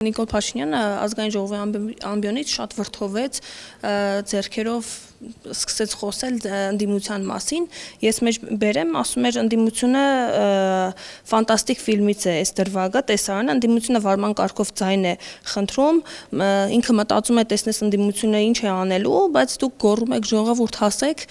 Նիկոլ Փաշինյանը ազգային ժողովի ամբիոնից շատ վրդովեց ձեռքերով սկսեց խոսել ընդդիմության մասին։ Ես մեջ բերեմ, ասում էր ընդդիմությունը ֆանտաստիկ ֆիլմից է այս դրվագը, տեսարանը, ընդդիմությունը վարման կարգով ձայն է խնդրում, ինքը մտածում է տեսնես ընդդիմությունը ինչ է անելու, բայց դուք գոռում եք ժողովուրդ հասեք,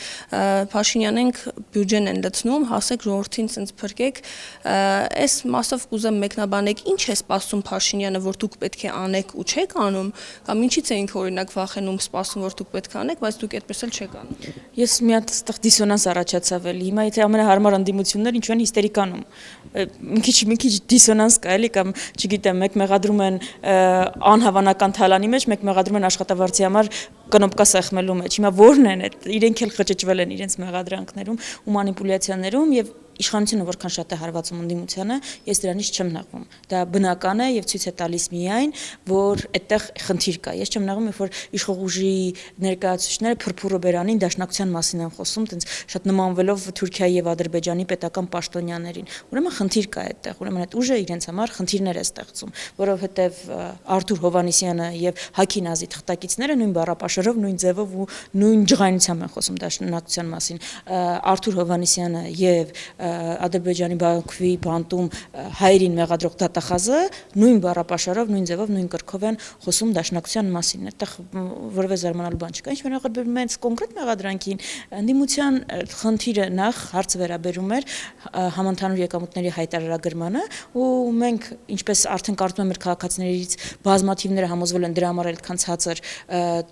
Փաշինյանենք բյուջեն են լցնում, հասեք ժողովրդին ցենց փրկեք։ Այս մասով կուզեմ մեկնաբանեք, ինչ է սպասում Փաշինյանը, որ դուք պետք է անեք ու չեք անում, կամ ինչից էինք օրինակ վախենում, սպասում, որ դուք պետք է անեք, բայց դուք այդպես էլ չեք անում։ Ես մի հատ այդտեղ դիսոնանս առաջացավ էլի։ Հիմա եթե ամենահարմար ընդդիմություններ ինչու են հիստերիկանում։ Մի քիչ դիսոնանս կա էլի, կամ չգիտեմ, մեկ մեղադրում են անհավանական թալանի մեջ, մեկ մեղադրում են աշխատավարձի համար կնոպկա սեղմելու մեջ։ Հիմա ո՞րն են այդ, իրենք էլ խճճվել են իրենց մեղադրանքներում ու մանիպուլյացիաներում եւ իշխանությունը որքան շատ է հարվածում ընդդիմությանը, ես դրանից չեմ նեղվում։ Դա բնական է եւ ցույց է տալիս միայն, որ այդտեղ խնդիր կա։ Ես չեմ նեղվում, երբ որ իշխող ուժի ներկայացուցիչները փրփուրը բերանին դաշնակցության մասին են խոսում, տենց շատ նմանվելով Թուրքիայի եւ Ադրբեջանի պետական պաշտոնյաներին։ Ուրեմն խնդիր կա այդտեղ, ուրեմն այդ ուժը իրենց համար խնդիրներ է ստեղծում, որովհետեւ Արթուր Հովհաննիսյանը եւ Հակի Նազի թղթակիցները նույն բառապաշարով, նույն ձևով ու նույն ջղայնությամբ են խոսում դաշնակցության մասին։ Արթուր Հովհաննիսյանը եւ Ադրբեջանի Բաքվի բանտում հայերին մեղադրող դատախազը նույն բառապաշարով, նույն ձևով, նույն կրքով են խոսում դաշնակցության մասին։ Այդտեղ որևէ զարմանալու բան չկա։ Ինչ վերաբերում է կոնկրետ մեղադրանքին, ընդդիմության խնդիրը նախ հարցը վերաբերում էր համընդհանուր եկամուտների հայտարարագրմանը, ու մենք, ինչպես արդեն կարծում եմ, մեր քաղաքացիներից բազմաթիվները համոզվել են դրա համար այդքան ցածր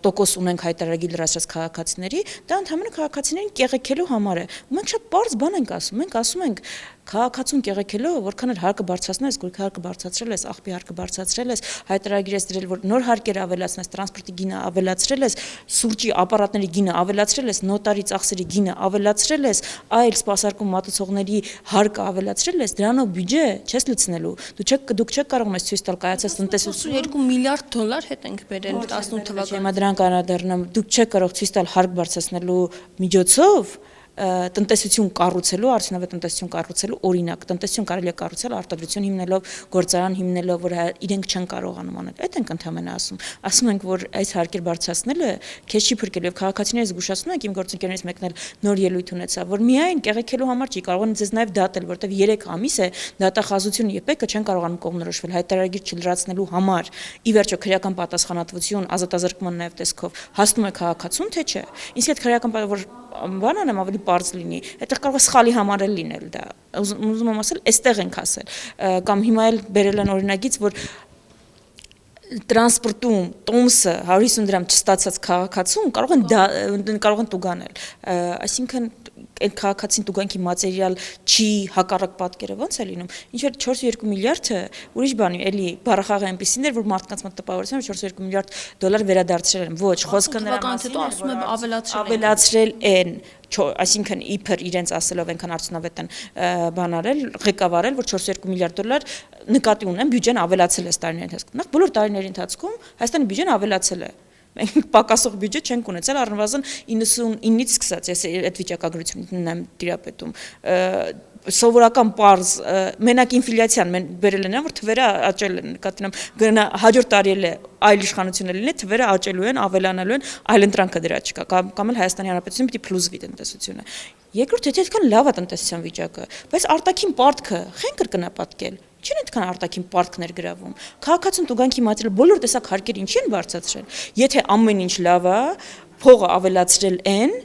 տոկոս ունենք հայտարարագիր լրացրած քաղաքացիների, դա ընդհանրապես քաղաքացիներին կեղեքելու համար է։ Ու մենք շատ պարզ բան ենք ասում, մենք ասում ենք քաղաքացուն կեղեքելով, որքան էլ հարկը բարձրացնես, գույք հարկը բարձրացրել ես, աղբի հարկը բարձրացրել ես, հայտարարագիր ես դրել, որ նոր հարկեր ավելացնես, տրանսպորտի գինը ավելացրել ես, սուրճի ապարատների գինը ավելացրել ես, նոտարի ծախսերի գինը ավելացրել ես, այլ սպասարկում մատուցողների հարկը ավելացրել ես, դրանով բյուջե չես լցնելու։ Դուք չեք կարող մեզ ցույց տալ կայացած տնտեսությունը 2 միլիարդ դոլար հետ ենք բերել 18 թվականին։ Հիմա դրան կանադառնամ, դուք չեք կարող ցույց տալ հարկ բարձրացնելու միջոցով տնտեսություն կառուցելու, արդյունավետ տնտեսություն կառուցելու օրինակ, տնտեսություն կարելի է կառուցել արտադրություն հիմնելով, գործարան հիմնելով, որ իրենք չեն կարողանում անել։ Այդ ենք ընդհանրապես ասում։ Ասում ենք, որ այս հարկեր բարձրացնելը քեզ չի փրկելու, եւ քաղաքացիները զգուշացնում են, իմ գործընկերներից մեկն էլ նոր ելույթ ունեցավ, որ միայն կեղեքելու համար չի, կարող են ձեզ նաեւ դատել, որտեվ 3 ամիս է դատախազությունը եւ ՊԵԿ-ը չեն կարողանում կողմնորոշվել հայտարարագիր չլրացնելու համար։ Ի վերջո քրեական պատասխանատվություն, ազատազրկման նաեւ տեսքով հասնում է քաղաքացուն, թե չէ։ Իսկ այդ քրեական որ բանան եմ ավելի բարձ լինի, այդտեղ կարող է սխալի համար էլ լինել դա։ Ուզում եմ ասել, այստեղ ենք ասել, կամ հիմա էլ բերել են օրինագից, որ տրանսպորտում տոմսը 150 դրամ չստացած քաղաքացուն կարող են տուգանել, այսինքն այդ քաղաքացին տուգանքի մատերիալ չի հակառակ պատկերը ո՞նց է լինում։ Ինչ որ 4.2 միլիարդը ուրիշ բանի, էլի բառախաղը այնպեսին էր, որ մարդկանց մոտ տպավորության 4.2 միլիարդ դոլար վերադարձրել են։ Ոչ, խոսքը նրա մասին է, ասում եմ ավելացրել են, այսինքն իբր իրենց ասելով այնքան արդյունավետ են բան արել, ղեկավարել, որ 4.2 միլիարդ դոլար նկատի ունեն բյուջեն ավելացել է տարիների ընթացքում։ Նախ բոլոր տարիների ընթացքում Հայաստանի բյուջեն ավելացել է։ Մենք պակասող բյուջե չենք ունեցել առնվազն 99-ից սկսած, ես այդ վիճակագրությունն եմ տիրապետում։ Սովորական պարզ մենակ ինֆլյացիան բերել են, որ թվերը աճել են, նկատի ունեմ հաջորդ տարի էլ այլ իշխանություն լինի, թվերը աճելու են, ավելանալու են, այլ ընտրանքը դրա չկա, կամ էլ Հայաստանի Հանրապետությունը պիտի փլուզվի տնտեսությունը։ Երկրորդ, եթե այդքան լավ է տնտեսության վիճակը, բայց արտաքին պարտքը խեն կրկնապատկել։ Չեն այդքան արտաքին պարտքներ գրավում։ Քաղաքացուն տուգանքի մատերիալ բոլոր տեսակ հարկեր ինչի են բարձրացրել։ Եթե ամեն ինչ լավ է, փողը ավելացրել են,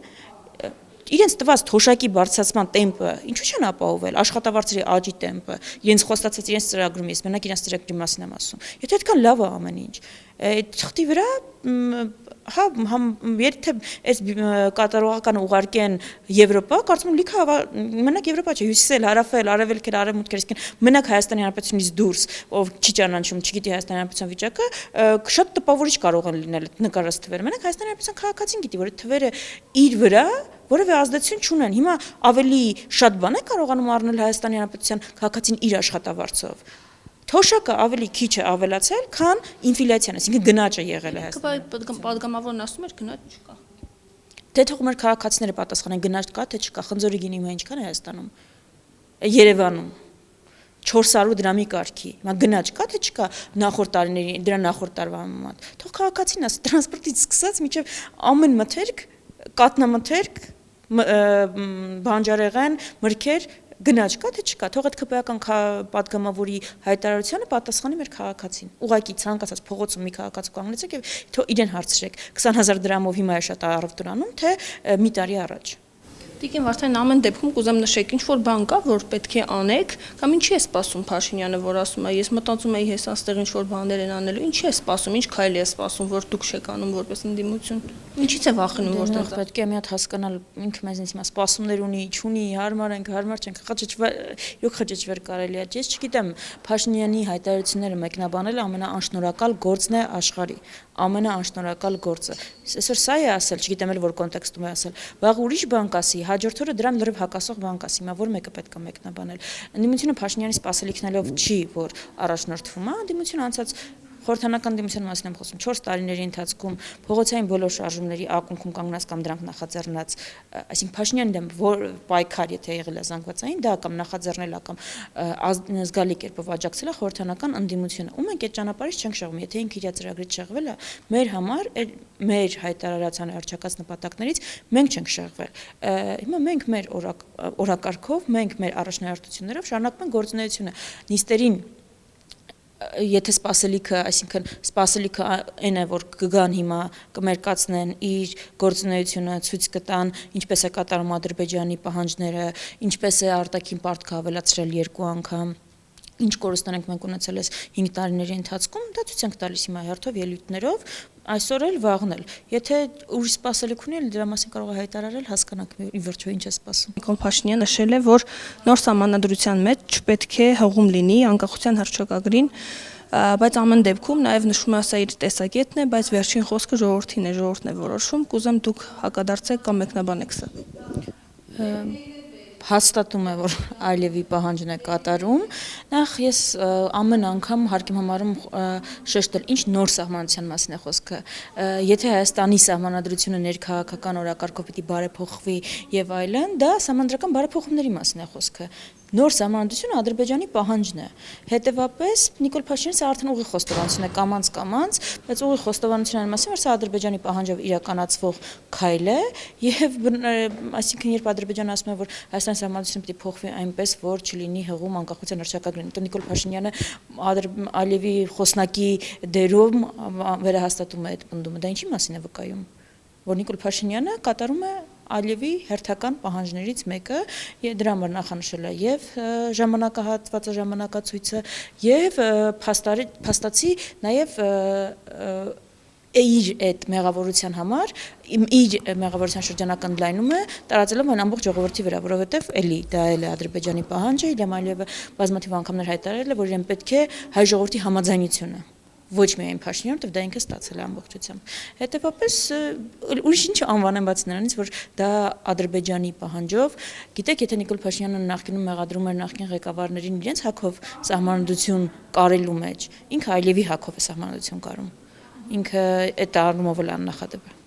իրենց տված թոշակի բարձրացման տեմպը ինչու չեն ապահովել, աշխատավարձերի աճի տեմպը, իրենց խոստացած իրենց ծրագրում, ես մենակ իրենց ծրագրի մասին եմ ասում։ Եթե այդքան լավ է ամեն ինչ, այդ թղթի վրա հա եթե այս կատարողական ուղարկեն Եվրոպա, կարծում եմ լիքը մենակ Եվրոպա չէ, հյուսիսել, հարավել, արևելքել, արևմուտքեր, իսկ մենակ Հայաստանի Հանրապետությունից դուրս, ով չի ճանաչում, չգիտի Հայաստանի Հանրապետության վիճակը, շատ տպավորիչ կարող են լինել նկարած թվերը։ Մենակ Հայաստանի Հանրապետության քաղաքացին գիտի, որ այդ թվերը իր վրա որևէ ազդեցություն չունեն։ Հիմա ավելի շատ բան է կարողանում առնել Հայաստանի Հանրապետության քաղաքացին իր աշխատավարձով։ Թոշակը ավելի քիչ է ավելացել, քան ինֆլյացիան, այսինքն գնաճը եղել է Հայաստանում։ Պատգամավորն ասում էր գնաճ չկա։ Դե թող մեր քաղաքացիները պատասխանեն գնաճ կա թե չկա, խնձորի գինի հիմա ինչքան է Հայաստանում։ Երևանում 400 դրամի կարգի։ Հիմա գնաճ կա թե չկա նախորդ տարիների դրա նախորդ տարվա համեմատ։ Թող քաղաքացին ասի տրանսպորտից սկսած մինչև ամեն մթերք, կատնամթերք, բանջարեղեն, մրգեր գնաճ կա թե չկա, թող այդ ԿՊ-ական պատգամավորի հայտարարությանը պատասխանի մեր քաղաքացին։ Ուղղակի ցանկացած փողոցում մի քաղաքացու կանգնեցեք եւ թող իրեն հարցրեք 20000 դրամով հիմա է շատ առավտուր անում, թե մի տարի առաջ։ Տիկին Վարդանյան, ամեն դեպքում կուզեմ նշեք, ինչ որ բան կա, որ պետք է անեք, կամ ինչի է սպասում Փաշինյանը, որ ասում է, ես մտածում եի հեսա ստեղ ինչ որ բաներ են անելու, ինչի է սպասում, ինչ քայլ է սպասում, որ դուք չեք անում որպես ընդդիմություն։ Ինչից է վախենում, որտեղ պետք է մի հատ հասկանալ, ինքը մեզնից հիմա սպասումներ ունի, չունի, հարմար ենք, հարմար չենք, խճճվել կարելի է։ Ես չգիտեմ, Փաշինյանի հայտարարությունները մեկնաբանելը ամենաանշնորհակալ գործն է աշխարհի, ամենաանշնորհակալ գործը։ Այսօր սա է ասել, չգիտեմ էլ որ կոնտեքստում է ասել, վաղ ուրիշ բան կասի, հաջորդ օրը դրան լրիվ հակասող բան կասի, հիմա որ մեկը պետք է մեկնաբանել։ Ընդդիմությունը Փաշինյանի սպասելիքներով չի, որ առաջնորդվում է, ընդդիմությունը անցած խորհրդանական դիմության մասին եմ խոսում 4 տարիների ընթացքում փողոցային բոլոր շարժումների ակունքում կանգնած կամ դրանք նախաձեռնած, այսինքն Փաշինյանի դեմ որ պայքար եթե եղել է զանգվածային, դա կամ նախաձեռնել է կամ զգալի կերպով աջակցել է խորհրդանական ընդդիմությունը։ Ու մենք այդ ճանապարհից չենք շեղվում, եթե ինքը իր ծրագրից շեղվել է, մեր համար մեր հայտարարած անհարճակած նպատակներից մենք չենք շեղվել։ Հիմա մենք մեր օրակարգով, մենք մեր առաջնահերթություններով շարունակում ենք գործունեությունը նիստերին եթե սպասելիքը, այսինքն սպասելիքը այն է, որ կգան հիմա կմերկացնեն իր գործունեությունը, ցույց կտան, ինչպես է կատարում Ադրբեջանի պահանջները, ինչպես է արտաքին պարտքը ավելացրել 2 անգամ, ինչ կորստներ ենք մենք ունեցել այս 5 տարիների ընթացքում, դա ցույց ենք տալիս հիմա հերթով ելույթներով, այսօր էլ վաղն էլ։ Եթե ուրիշ սպասելիք ունի, դրա մասին կարող է հայտարարել, հասկանանք ի վերջո ինչ է սպասում։ Նիկոլ Փաշինյանը նշել է, որ նոր սահմանադրության մեջ չպետք է հղում լինի անկախության հռչակագրին, բայց ամեն դեպքում նաև նշում է, ասա իր տեսակետն է, բայց վերջին խոսքը ժողովրդին է, ժողովուրդն է որոշում, կուզեմ դուք հակադարձեք կամ մեկնաբանեք սա։ Հաստատում է, որ Ալիևի պահանջն է կատարում, նախ ես ամեն անգամ հարկ եմ համարում շեշտել, ինչ նոր սահմանադրության մասին է խոսքը, եթե Հայաստանի սահմանադրությունը ներքաղաքական օրակարգով պիտի բարեփոխվի եւ այլն, դա սահմանադրական բարեփոխումների մասին է խոսքը, նոր սահմանադրությունը Ադրբեջանի պահանջն է, հետեւապես Նիկոլ Փաշինյանը սա արդեն ուղիղ խոստովանություն է կամաց, բայց ուղիղ խոստովանության մասին, որ սա Ադրբեջանի պահանջով իրականացվող քայլ է եւ այսինքն երբ Ադրբեջանը ասում է, որ Հայաստանի սահմանադրությունը պիտի փոխվի այնպես, որ չլինի հղում անկախության հռչակագրին, Նիկոլ Փաշինյանը Ալիևի խոսնակի դերով վերահաստատում է այդ պնդումը, դա ինչի մասին է վկայում, որ Նիկոլ Փաշինյանը կատարում է Ալիևի հերթական պահանջներից մեկը դրա համար նախանշել է եւ ժամանակահատվածը ժամանակացույցը եւ փաստացի նաեւ իր այդ մեղավորության համար իր մեղավորության շրջանակ ընդլայնում է տարածելով այն ամբողջ ժողովրդի վրա, որովհետեւ էլի դա էլ է Ադրբեջանի պահանջը, Իլհամ Ալիևը բազմաթիվ անգամներ հայտարարել է, որ իրեն պետք է հայ ժողովրդի համաձայնությունը ոչ միայն Փաշինյանը, որտեղ դա ինքը ստացել է ամբողջությամբ։ Հետևաբար ուրիշ ինչ անվանեմ բացի նրանից, որ դա Ադրբեջանի պահանջով, գիտեք, եթե Նիկոլ Փաշինյանը նախկինում մեղադրում էր նախկին ղեկավարներին իրենց հակով սահմանադրություն կարելու մեջ, ինքը Ալիևի հակով է սահմանադրություն կարում։ Ինքը այդ առումով էլ աննախադեպ է։